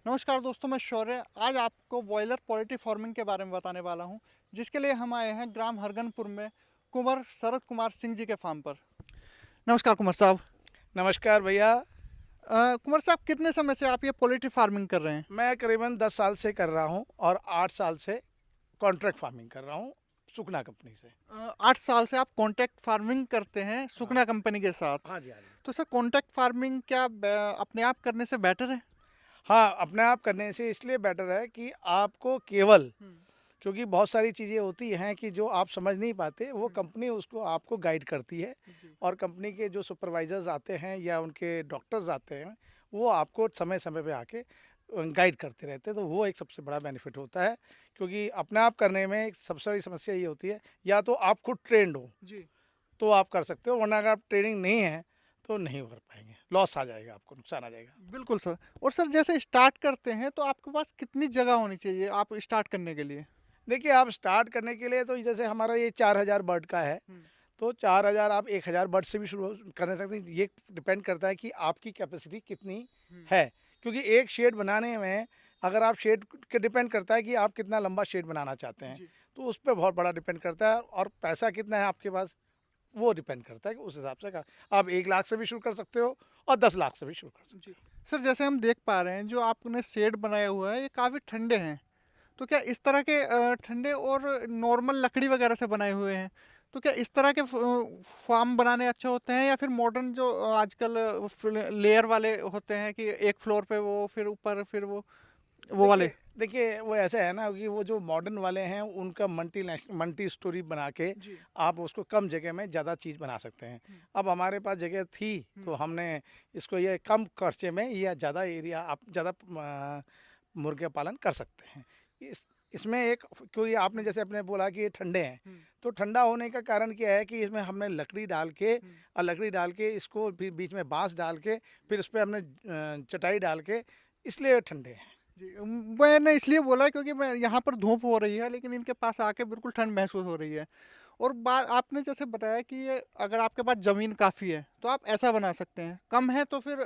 नमस्कार दोस्तों, मैं शौर्य आज आपको बॉयलर पोल्ट्री फार्मिंग के बारे में बताने वाला हूं, जिसके लिए हम आए हैं ग्राम हरगनपुर में कुंवर शरद कुमार सिंह जी के फार्म पर। नमस्कार कुंवर साहब। नमस्कार भैया। कुंवर साहब, कितने समय से आप ये पोल्ट्री फार्मिंग कर रहे हैं? मैं करीबन 10 साल से कर रहा हूँ और 8 साल से कॉन्ट्रैक्ट फार्मिंग कर रहा हूँ सुकना कंपनी से। 8 साल से आप कॉन्ट्रैक्ट फार्मिंग करते हैं हाँ। सुकना कंपनी के साथ। हाँ जी, हाँ जी। तो सर, कॉन्ट्रैक्ट फार्मिंग क्या अपने आप करने से बेटर है? हाँ, अपने आप करने से इसलिए बेटर है कि आपको केवल, हम्म, क्योंकि बहुत सारी चीज़ें होती हैं कि जो आप समझ नहीं पाते, वो हम्म, कंपनी उसको आपको गाइड करती है। जी, और कंपनी के जो सुपरवाइज़र्स आते हैं या उनके डॉक्टर्स आते हैं, वो आपको समय-समय पे आके गाइड करते रहते हैं। तो वो एक सबसे बड़ा बेनिफिट होता है, क्योंकि अपने आप करने में एक सबसे बड़ी समस्या ये होती है, या तो आप खुद ट्रेन्ड हो, जी, तो आप कर सकते हो, वरना अगर आप ट्रेनिंग नहीं है, तो नहीं कर पाएँगे। लॉस आ जाएगा, आपको नुकसान आ जाएगा। बिल्कुल सर। और सर, जैसे स्टार्ट करते हैं तो आपके पास कितनी जगह होनी चाहिए आप स्टार्ट करने के लिए? देखिए, आप स्टार्ट करने के लिए तो जैसे हमारा ये 4000 बर्ड का है, हम्म, तो 4000 आप 1000 बर्ड से भी शुरू कर सकते हैं। ये डिपेंड करता है कि आपकी कैपेसिटी कितनी हम्म, है। क्योंकि एक शेड बनाने में, अगर आप शेड के डिपेंड करता है कि आप कितना लंबा शेड बनाना चाहते हैं, जी, तो उस पे बहुत बड़ा डिपेंड करता है। और पैसा कितना है आपके पास, वो डिपेंड करता है कि उस हिसाब से का आप 1 लाख से भी शुरू कर सकते हो और 10 लाख से भी शुरू कर सकते जी। हो। सर, जैसे हम देख पा रहे हैं जो आपने शेड बनाया हुआ है ये काफ़ी ठंडे हैं। तो क्या इस तरह के ठंडे और नॉर्मल लकड़ी वगैरह से बनाए हुए हैं? तो क्या इस तरह के फार्म बनाने अच्छे होते हैं, या फिर मॉडर्न जो आजकल लेयर वाले होते हैं कि एक फ्लोर पे वो फिर ऊपर फिर वो वाले? देखिए देखिए, वो ऐसा है ना कि वो जो मॉडर्न वाले हैं, उनका मल्टी स्टोरी बना के जी। आप उसको कम जगह में ज़्यादा चीज़ बना सकते हैं। हम्म, अब हमारे पास जगह थी, हम्म, तो हमने इसको ये कम खर्चे में या ज़्यादा एरिया आप ज़्यादा मुर्गे पालन कर सकते हैं। इस इसमें एक, क्योंकि आपने हम्म, जैसे अपने बोला कि ये ठंडे हैं, हम्म, तो ठंडा होने का कारण क्या है कि इसमें हमने लकड़ी डाल के, हम्म। और लकड़ी डाल के इसको फिर बीच में बाँस डाल के, फिर उस पे हमने चटाई डाल के, इसलिए ये ठंडे हैं। जी, मैंने इसलिए बोला क्योंकि मैं यहाँ पर धूप हो रही है, लेकिन इनके पास आके बिल्कुल ठंड महसूस हो रही है। और बात आपने जैसे बताया कि ये अगर आपके पास ज़मीन काफ़ी है तो आप ऐसा बना सकते हैं, कम है तो फिर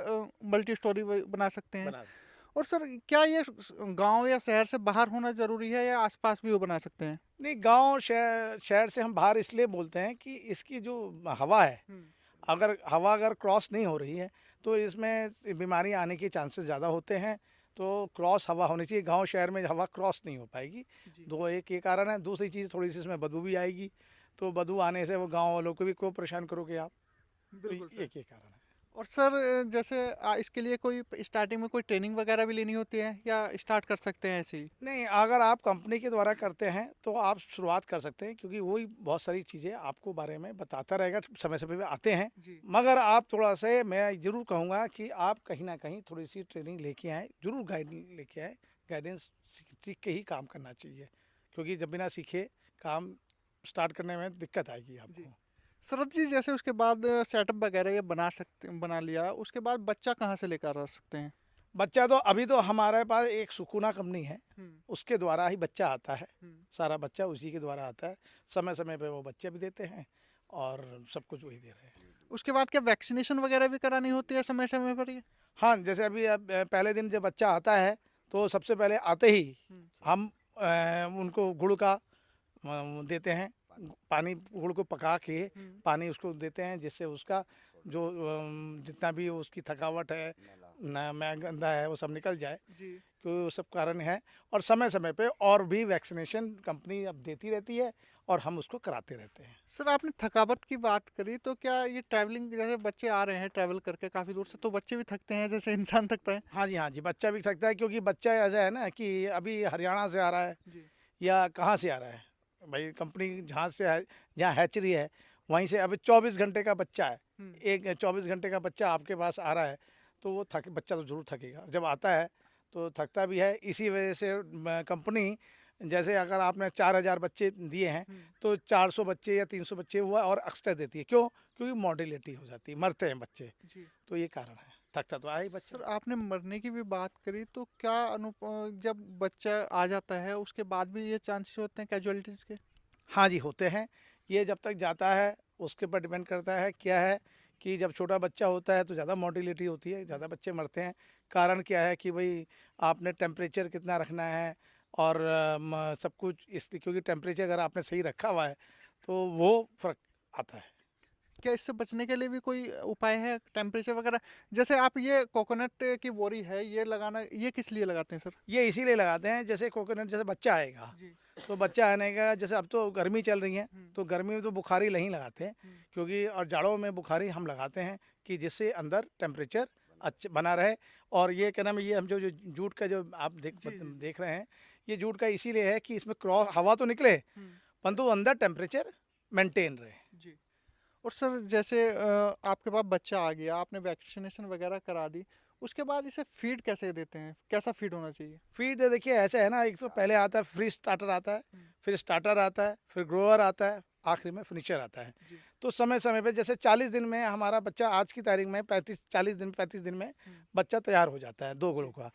मल्टी स्टोरी बना सकते हैं। बना दें। और सर, क्या ये गांव या शहर से बाहर होना ज़रूरी है, या आसपास भी वो बना सकते हैं? नहीं, गाँव शहर शहर से हम बाहर इसलिए बोलते हैं कि इसकी जो हवा है, हम्म, अगर क्रॉस नहीं हो रही है, तो इसमें बीमारी आने के चांसेस ज़्यादा होते हैं। तो क्रॉस हवा होनी चाहिए। गांव शहर में हवा क्रॉस नहीं हो पाएगी। जी, दो एक ये कारण है। दूसरी चीज़, थोड़ी सी इसमें बदबू भी आएगी, तो बदबू आने से वो गांव वालों को भी को परेशान करोगे आप। तो बिल्कुल सर। एक ये कारण है। और सर, जैसे इसके लिए कोई स्टार्टिंग में कोई ट्रेनिंग वगैरह भी लेनी होती है, या स्टार्ट कर सकते हैं ऐसे ही? नहीं, अगर आप कंपनी के द्वारा करते हैं, तो आप शुरुआत कर सकते हैं, क्योंकि वही बहुत सारी चीज़ें आपको बारे में बताता रहेगा, समय समय पे आते हैं। जी, मगर आप थोड़ा से, मैं ज़रूर कहूँगा कि आप कहीं ना कहीं थोड़ी सी ट्रेनिंग लेके आएँ, ज़रूर गाइड लेके आएँ। गाइडेंस सीख के ही काम करना चाहिए, क्योंकि जब बिना सीखे काम स्टार्ट करने में दिक्कत आएगी जी। आपको। शरद जी, जैसे उसके बाद सेटअप वगैरह ये बना लिया, उसके बाद बच्चा कहाँ से लेकर आ सकते हैं? बच्चा तो अभी तो हमारे पास एक सुकुना कंपनी है, हम्म, उसके द्वारा ही बच्चा आता है। हम्म। सारा बच्चा उसी के द्वारा आता है। समय समय पे वो बच्चे भी देते हैं, और सब कुछ वही दे रहे हैं। उसके बाद क्या वैक्सीनेशन वगैरह भी करानी होती है समय समय पर ये? हाँ, जैसे अभी अब पहले दिन जब बच्चा आता है, तो सबसे पहले आते ही हम्म, हम उनको गुड़ का देते हैं। पानी, गुड़ को पका के हम्म, पानी उसको देते हैं, जिससे उसका जो जितना भी उसकी थकावट है, न मैं गंदा है, वो सब निकल जाए। जी। तो वो सब कारण है। और समय समय पे और भी वैक्सीनेशन कंपनी अब देती रहती है, और हम उसको कराते रहते हैं। सर, आपने थकावट की बात करी, तो क्या ये ट्रैवलिंग, जैसे बच्चे आ रहे हैं ट्रैवल करके काफ़ी दूर से, तो बच्चे भी थकते हैं जैसे इंसान थकता है? हाँ जी, हाँ जी, बच्चा भी थकता है, क्योंकि बच्चा ऐसा है ना कि अभी हरियाणा से आ रहा है, जी, या कहाँ से आ रहा है, भाई कंपनी जहाँ से है, जहाँ हैचरी है, वहीं से अभी 24 घंटे का बच्चा है। हम्म, एक 24 घंटे का बच्चा आपके पास आ रहा है, तो वो थक बच्चा तो ज़रूर थकेगा जब आता है, तो थकता भी है। इसी वजह से कंपनी, जैसे अगर आपने 4000 बच्चे दिए हैं, हम्म, तो 400 बच्चे या 300 बच्चे हुआ और एक्स्ट्रा देती है। क्यों? क्योंकि मोर्टेलिटी हो जाती है, मरते हैं बच्चे। जी। तो ये कारण है, थकता तो है ही बच्चा। सर, आपने मरने की भी बात करी, तो क्या जब बच्चा आ जाता है उसके बाद भी ये चांसेस होते हैं कैजुअलिटीज़ के? हाँ जी, होते हैं। ये जब तक जाता है, उसके ऊपर डिपेंड करता है क्या है, कि जब छोटा बच्चा होता है तो ज़्यादा मोर्टेलिटी होती है, ज़्यादा हम्म, बच्चे मरते हैं। कारण क्या है कि भाई आपने टेम्परेचर कितना रखना है और सब कुछ इसलिए, क्योंकि टेम्परेचर अगर आपने सही रखा हुआ है तो वो फ़र्क आता है। क्या इससे बचने के लिए भी कोई उपाय है टेम्परेचर वगैरह? जैसे आप ये कोकोनट की बोरी है ये लगाना, ये किस लिए लगाते हैं सर? ये इसीलिए लगाते हैं, जैसे कोकोनट, जैसे बच्चा आएगा जी। तो बच्चा आने का, जैसे अब तो गर्मी चल रही है हम्म, तो गर्मी में तो बुखारी नहीं लगाते हैं, हम्म, क्योंकि और जाड़ों में बुखारी हम लगाते हैं कि जिससे अंदर टेम्परेचर अच्छा बना रहे। और ये क्या नाम है, ये हम जो जो जूट का जो आप जी जी जी। देख रहे हैं, ये जूट का इसीलिए है कि इसमें क्रॉस हवा तो निकले हम्म, परंतु अंदर टेम्परेचर मेंटेन रहे। जी। और सर जैसे आपके पास बच्चा आ गया, आपने वैक्सीनेशन वगैरह करा दी, उसके बाद इसे फीड कैसे देते हैं? कैसा फीड होना चाहिए? फीड देखिए ऐसा है ना, एक तो पहले आता है फ्री स्टार्टर आता है, हम्म, फिर स्टार्टर आता है, फिर ग्रोअर आता है, आखिरी में फिनिशर आता है। जी। तो समय समय पे जैसे 40 दिन में हमारा बच्चा, आज की तारीख में 35 दिन में हम्म, बच्चा तैयार हो जाता है 2 किलो जी का।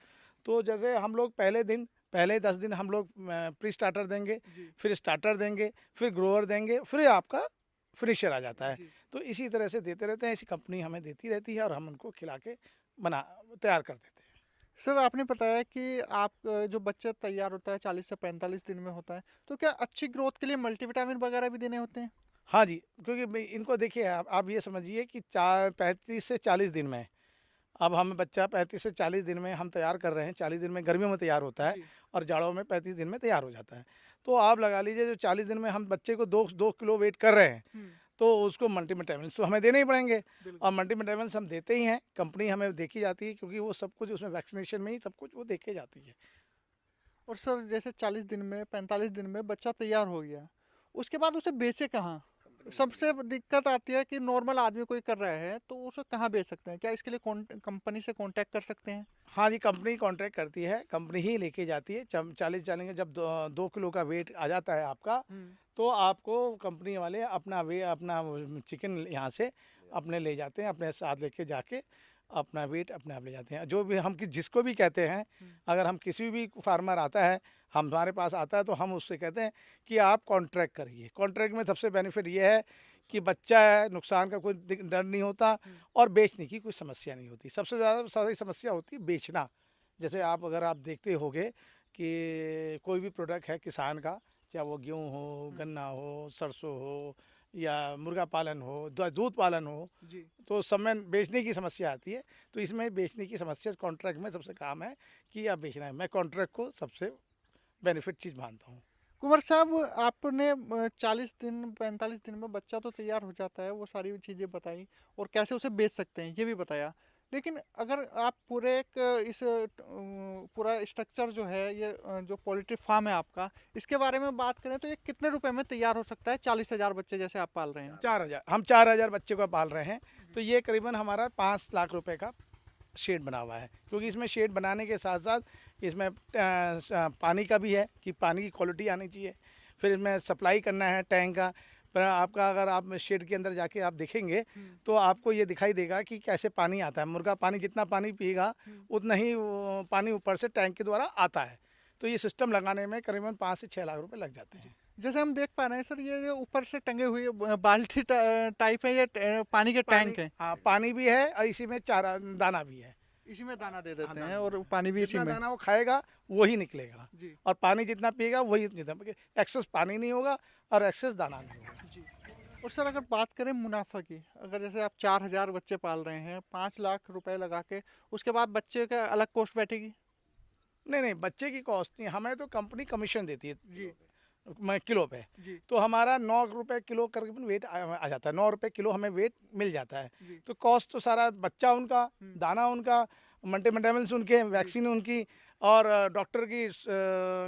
तो जैसे हम लोग पहले 10 दिन हम लोग प्री स्टार्टर देंगे, जी फिर स्टार्टर देंगे, फिर ग्रोअर देंगे, फिर आपका फिनिशर आ जाता है। जी। तो इसी तरह से देते रहते हैं, ऐसी कंपनी हमें देती रहती है और हम उनको खिला के बना तैयार कर देते हैं। सर आपने बताया कि आप जो बच्चा तैयार होता है 40 से 45 दिन में होता है, तो क्या अच्छी ग्रोथ के लिए मल्टीविटामिन वगैरह भी देने होते हैं? हाँ जी, क्योंकि भई इनको देखिए, आप ये समझिए कि चा 35 से 40 दिन में, अब हम बच्चा 35 से 40 दिन में हम तैयार कर रहे हैं, 40 दिन में गर्मियों में तैयार होता है जी। और जाड़ों में 35 दिन में तैयार हो जाता है। तो आप लगा लीजिए जो 40 दिन में हम बच्चे को 2 किलो वेट कर रहे हैं, हुँ, तो उसको मल्टीविटामिन्स तो हमें देने ही पड़ेंगे। और बिल्कुल। मल्टीविटामिन्स हम देते ही हैं, कंपनी हमें देखी जाती है, क्योंकि वो सब कुछ उसमें वैक्सीनेशन में ही सब कुछ वो देखे जाती है। और सर जैसे 40 दिन में, 45 दिन में बच्चा तैयार हो गया, उसके बाद उसे बेचे कहाँ? सबसे दिक्कत आती है कि नॉर्मल आदमी कोई कर रहा है, तो उसे कहाँ बेच सकते हैं? क्या इसके लिए कंपनी से कॉन्टैक्ट कर सकते हैं? हाँ जी, कंपनी कॉन्ट्रैक्ट करती है, कंपनी ही लेके जाती है। 40 चलेंगे जब 2 किलो का वेट आ जाता है आपका, हुँ, तो आपको कंपनी वाले अपना वो चिकन यहाँ से अपने ले जाते हैं, अपने साथ लेके जाके अपना वेट अपने आप ले जाते हैं। जो भी हम जिसको भी कहते हैं, हुँ, अगर हम किसी भी फार्मर आता है, हमारे पास आता है, तो हम उससे कहते हैं कि आप कॉन्ट्रैक्ट करिए। कॉन्ट्रैक्ट में सबसे बेनिफिट ये है कि बच्चा है, नुकसान का कोई डर नहीं होता हुँ, और बेचने की कोई समस्या नहीं होती। सबसे ज़्यादा सारी समस्या होती है बेचना। जैसे अगर आप देखते होंगे कि कोई भी प्रोडक्ट है किसान का, चाहे वो गेहूँ हो, हुँ, गन्ना हो, सरसों हो या मुर्गा पालन हो, दूध पालन हो, जी। तो सब में बेचने की समस्या आती है। तो इसमें बेचने की समस्या कॉन्ट्रैक्ट में सबसे काम है कि आप बेचना है। मैं कॉन्ट्रैक्ट को सबसे बेनिफिट चीज़ मानता हूँ। कुँवर साहब आपने 40 दिन 45 दिन में बच्चा तो तैयार हो जाता है, वो सारी चीज़ें बताई और कैसे उसे बेच सकते हैं ये भी बताया। लेकिन अगर आप पूरे एक पूरा स्ट्रक्चर जो है ये जो पोल्ट्री फार्म है आपका, इसके बारे में बात करें तो ये कितने रुपए में तैयार हो सकता है 40,000 बच्चे जैसे आप पाल रहे हैं? 4,000, हम 4,000 बच्चे को पाल रहे हैं, तो ये करीबन हमारा 5 लाख रुपए का शेड बना हुआ है। क्योंकि इसमें शेड बनाने के साथ साथ इसमें पानी का भी है कि पानी की क्वालिटी आनी चाहिए, फिर इसमें सप्लाई करना है टैंक का। पर आपका अगर आप शेड के अंदर जाके आप देखेंगे हुँ, तो आपको ये दिखाई देगा कि कैसे पानी आता है। मुर्गा पानी जितना पानी पिएगा हुँ। उतना ही वो पानी ऊपर से टैंक के द्वारा आता है। तो ये सिस्टम लगाने में करीबन 5 से 6 लाख रुपए लग जाते हैं। जैसे हम देख पा रहे हैं सर ये जो ऊपर से टंगे हुए बाल्टी टाइप है, ये पानी के पानी, टैंक है। हाँ, पानी भी है और इसी में चारा दाना भी है। इसी में दाना दे हाँ, देते हैं दाना भी और है। पानी भी इसी जितना में। दाना वो खाएगा वही निकलेगा जी और पानी जितना पिएगा वही जितना, एक्सेस पानी नहीं होगा और एक्सेस दाना नहीं होगा। जी। और सर अगर बात करें मुनाफा की, अगर जैसे आप 4,000 बच्चे पाल रहे हैं 5 लाख रुपए लगा के, उसके बाद बच्चे का अलग कॉस्ट बैठेगी? नहीं नहीं, बच्चे की कॉस्ट नहीं, हमें तो कंपनी कमीशन देती है जी मैं किलो पे। जी तो हमारा 9 रुपए किलो करीबन वेट आ जाता है, 9 रुपए किलो हमें वेट मिल जाता है। जी। तो कॉस्ट तो सारा बच्चा उनका, हम्म, दाना उनका, मल्टीविटामिन्स उनके, जी। वैक्सीन उनकी और डॉक्टर की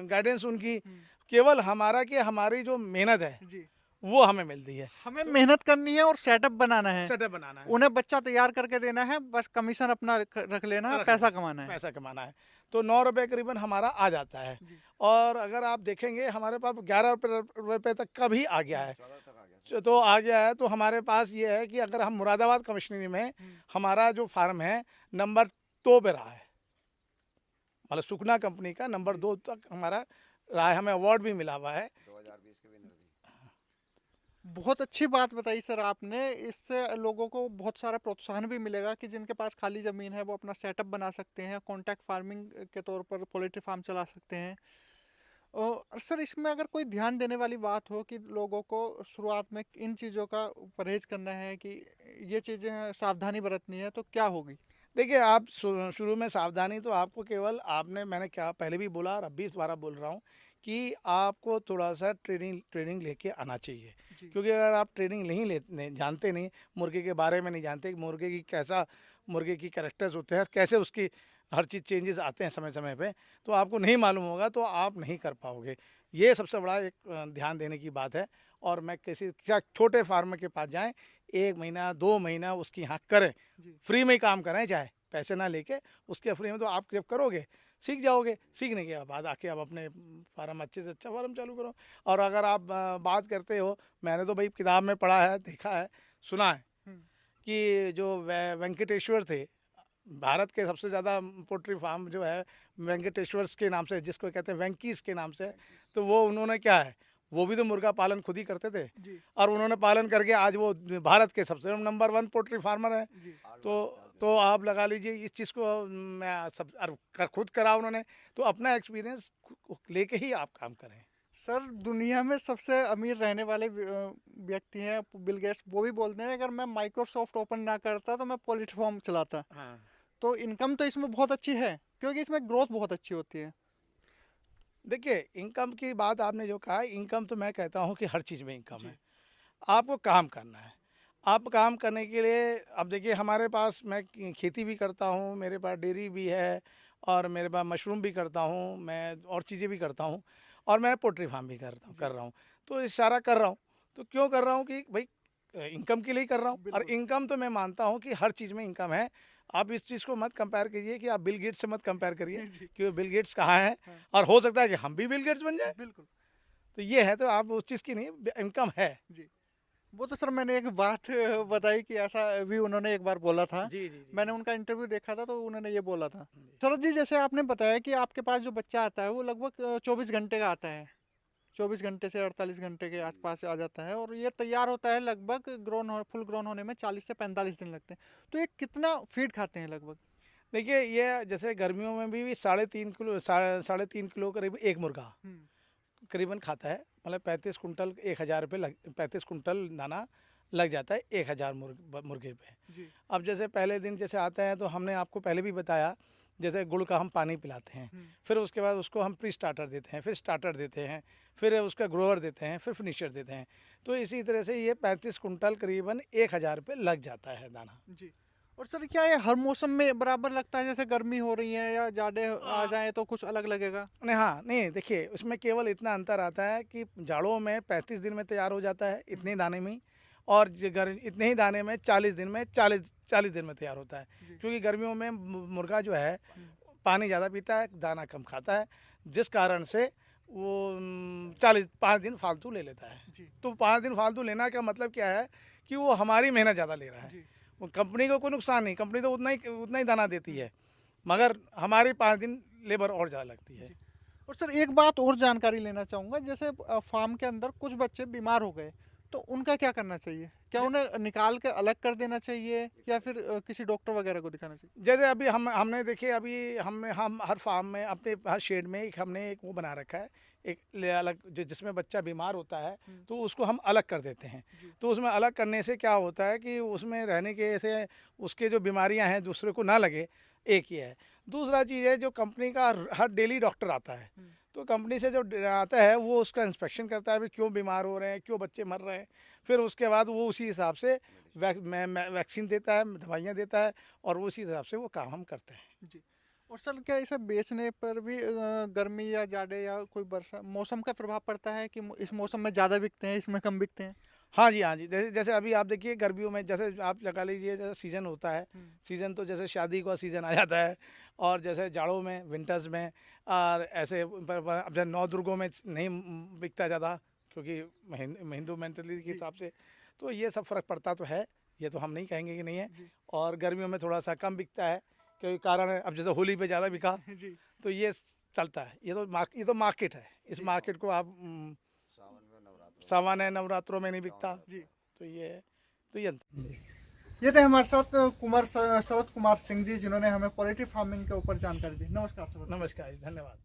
गाइडेंस उनकी। हम्म, केवल हमारा कि हमारी जो मेहनत है जी। वो हमें मिलती है। हमें मेहनत करनी है और सेटअप बनाना है। सेटअप बनाना है, उन्हें बच्चा तैयार करके देना है, बस कमीशन अपना रख लेना, रख पैसा लेना, कमाना है। पैसा कमाना है। तो 9 रुपए करीबन हमारा आ जाता है। जी और अगर आप देखेंगे हमारे पास 11 रुपए तक का भी आ गया है। 14 तक आ गया। तो आ गया है, तो हमारे पास ये है कि अगर हम मुरादाबाद कमिश्नरी में हम्म, हमारा जो फार्म है नंबर 2 पे रहा है, मतलब सुखना कंपनी का नंबर जी 2 तक हमारा रहा है, हमें अवार्ड भी मिला हुआ है। 2020 के विनर भी। बहुत अच्छी बात बताई सर आपने। इससे लोगों को बहुत सारा प्रोत्साहन भी मिलेगा कि जिनके पास खाली ज़मीन है वो अपना सेटअप बना सकते हैं, कॉन्ट्रैक्ट फार्मिंग के तौर पर पोल्ट्री फार्म चला सकते हैं। और सर इसमें अगर कोई ध्यान देने वाली बात हो कि लोगों को शुरुआत में इन चीज़ों का परहेज करना है कि ये चीज़ें सावधानी बरतनी है, तो क्या होगी? देखिए, आप शुरू में सावधानी तो आपको केवल आपने मैंने क्या पहले भी बोला और अब भी दोबारा बोल रहा हूँ कि आपको थोड़ा-सा ट्रेनिंग ट्रेनिंग लेके आना चाहिए। जी। क्योंकि अगर आप ट्रेनिंग नहीं जानते नहीं, मुर्गे के बारे में नहीं जानते कि मुर्गे की कैरेक्टर्स होते हैं, कैसे उसकी हर चीज़ चेंजेज़ आते हैं समय-समय पे, तो आपको नहीं मालूम होगा तो आप नहीं कर पाओगे। ये सबसे बड़ा एक ध्यान देने की बात है। और मैं किसी क्या छोटे फार्मर के पास जाएँ, 1 महीना, 2 महीना उसके यहाँ करें। जी। फ्री में ही काम कराएँ चाहे, पैसे ना लेके, उसके फ्री में तो आप जब करोगे, सीख जाओगे। सीखने के बाद आके आप अपने फार्म अच्छे से अच्छा फार्म चालू करो। और अगर आप बात करते हो, मैंने तो भई किताब में पढ़ा है, देखा है, सुना है हुँ। कि जो वेंकटेश्वर थे, भारत के सबसे ज़्यादा पोल्ट्री फार्म जो है वेंकटेश्वर्स के नाम से, जिसको कहते हैं वेंकीज़ के नाम से, तो वो उन्होंने क्या है, वो भी तो मुर्गा पालन खुद ही करते थे। जी। और उन्होंने पालन करके आज वो भारत के सबसे नंबर 1 पोल्ट्री फार्मर हैं। जी। तो आप लगा लीजिए इस चीज़ को मैं सब खुद करा उन्होंने, तो अपना एक्सपीरियंस लेके ही आप काम करें। सर दुनिया में सबसे अमीर रहने वाले व्यक्ति हैं बिल गेट्स, वो भी बोलते हैं अगर मैं माइक्रोसॉफ्ट ओपन ना करता तो मैं पोल्ट्री फार्म चलाता। हाँ। तो इनकम तो इसमें बहुत अच्छी है क्योंकि इसमें ग्रोथ बहुत अच्छी होती है। देखिए, इनकम की बात आपने जो कहा, इनकम तो मैं कहता हूँ कि हर चीज़ में इनकम जी। है। आपको काम करना है। आप काम करने के लिए, अब देखिए हमारे पास, मैं खेती भी करता हूँ, मेरे पास डेयरी भी है और मेरे पास मशरूम भी करता हूँ, मैं और चीज़ें भी करता हूँ और मैं पोल्ट्री फार्म भी कर जी। रहा हूँ। तो ये सारा कर रहा हूँ। तो क्यों कर रहा हूँ कि भाई इनकम के लिए ही कर रहा हूँ। और बिल्कुल। इनकम तो मैं मानता हूँ कि हर चीज़ में इनकम है। आप इस चीज़ को मत कंपेयर कीजिए कि आप बिल गेट्स से मत कंपेयर करिए जी। कि बिल गेट्स कहाँ हैं, हाँ। और हो सकता है कि हम भी बिल गेट्स बन जाए। बिल्कुल। तो ये है, तो आप उस चीज़ की नहीं, इनकम है। जी। वो तो सर मैंने एक बात बताई कि ऐसा भी उन्होंने एक बार बोला था। जी, जी, जी, मैंने जी। उनका इंटरव्यू देखा था तो उन्होंने ये बोला था। जी। सर जी जैसे आपने बताया कि आपके पास जो बच्चा आता है वो लगभग 24 घंटे का आता है। 24 घंटे से 48 घंटे के आसपास आ जाता है और ये तैयार होता है लगभग फुल ग्रोन होने में 40 से 45 दिन लगते हैं। तो ये कितना फीड खाते हैं लगभग? देखिए, ये जैसे गर्मियों में भी 3.5 किलो, साढ़े 3 किलो करीब एक मुर्गा हुँ। करीबन खाता है। मतलब 35 कुंटल, 1000 रुपये 35 कुंटल दाना लग जाता है 1000 मुर्गे पे। जी। अब जैसे पहले दिन जैसे आता है, तो हमने आपको पहले भी बताया, जैसे गुड़ का हम पानी पिलाते हैं। हुँ। फिर उसके बाद उसको हम प्री स्टार्टर देते हैं, फिर स्टार्टर देते हैं, फिर उसका ग्रोवर देते हैं, फिर फिनिशर देते हैं। तो इसी तरह से ये 35 कुंटल करीबन 1000 रुपये लग जाता है दाना। जी। और सर क्या ये हर मौसम में बराबर लगता है जैसे गर्मी हो रही है या जाड़े आ जाएँ तो कुछ अलग लगेगा? नहीं, हाँ, नहीं देखिए, उसमें केवल इतना अंतर आता है कि जाड़ों में 35 दिन में तैयार हो जाता है, हुँ। इतने दाने में ही। और इतने ही दाने में 40 दिन में 40 दिन में तैयार होता है। जी। क्योंकि गर्मियों में मुर्गा जो है हुँ। पानी ज़्यादा पीता है, दाना कम खाता है, जिस कारण से वो 40 5 दिन फालतू ले लेता है। जी। तो 5 दिन फालतू लेना का मतलब क्या है कि वो हमारी मेहनत ज़्यादा ले रहा है। जी। वो कंपनी को कोई नुकसान नहीं, कंपनी तो उतना ही दाना देती है, मगर हमारी 5 दिन लेबर और ज़्यादा लगती है। जी। और सर एक बात और जानकारी लेना चाहूँगा जैसे फार्म के अंदर कुछ बच्चे बीमार हो गए तो उनका क्या करना चाहिए? क्या उन्हें निकाल के अलग कर देना चाहिए या फिर किसी डॉक्टर वगैरह को दिखाना चाहिए? जैसे अभी हमने देखिए, अभी हम हर फार्म में, अपने हर शेड में हमने एक वो बना रखा है, एक अलग, जिसमें बच्चा बीमार होता है हुँ। तो उसको हम अलग कर देते हैं। जी। तो उसमें अलग करने से क्या होता है कि उसमें रहने के ऐसे उसके जो बीमारियां हैं दूसरे को ना लगे, एक ये है। दूसरा चीज़ है, जो कंपनी का हर डेली डॉक्टर आता है, हुँ। तो कंपनी से जो आता है वो उसका इंस्पेक्शन करता है, भी क्यों बीमार हो रहे हैं, क्यों बच्चे मर रहे हैं। फिर उसके बाद वो उसी हिसाब से वैक्सीन देता है, दवाइयाँ देता है, और उसी हिसाब से वो काम हम करते हैं। जी। और सर क्या इसे बेचने पर भी गर्मी या जाड़े या कोई वर्षा मौसम का प्रभाव पड़ता है कि इस मौसम में ज़्यादा बिकते हैं, इसमें कम बिकते हैं? हाँ जी, हाँ जी। जैसे जैसे अभी आप देखिए, गर्मियों में जैसे आप लगा लीजिए, जैसे सीज़न होता है, हुँ। सीज़न तो जैसे शादी का सीज़न आ जाता है, और जैसे जाड़ों में, विंटर्स में, और ऐसे अब जैसे नौ-दुर्गों में नहीं बिकता ज़्यादा, क्योंकि हिंदू मेंटालिटी के जी। हिसाब से, तो ये सब फ़र्क पड़ता तो है, ये तो हम नहीं कहेंगे कि नहीं है। जी। और गर्मियों में थोड़ा-सा कम बिकता है, क्योंकि कारण है, अब जैसे होली पे ज़्यादा बिका, जी। तो ये चलता है। ये तो मार्केट है। इस जी। मार्केट को आप सामान है नवरात्रों में नहीं बिकता। जी। तो ये है, तो ये अंतर। ये थे हमारे साथ शरद कुमार सिंह जी, जिन्होंने हमें पोल्ट्री फार्मिंग के ऊपर जानकारी दी। नमस्कार सर। नमस्कार जी, धन्यवाद।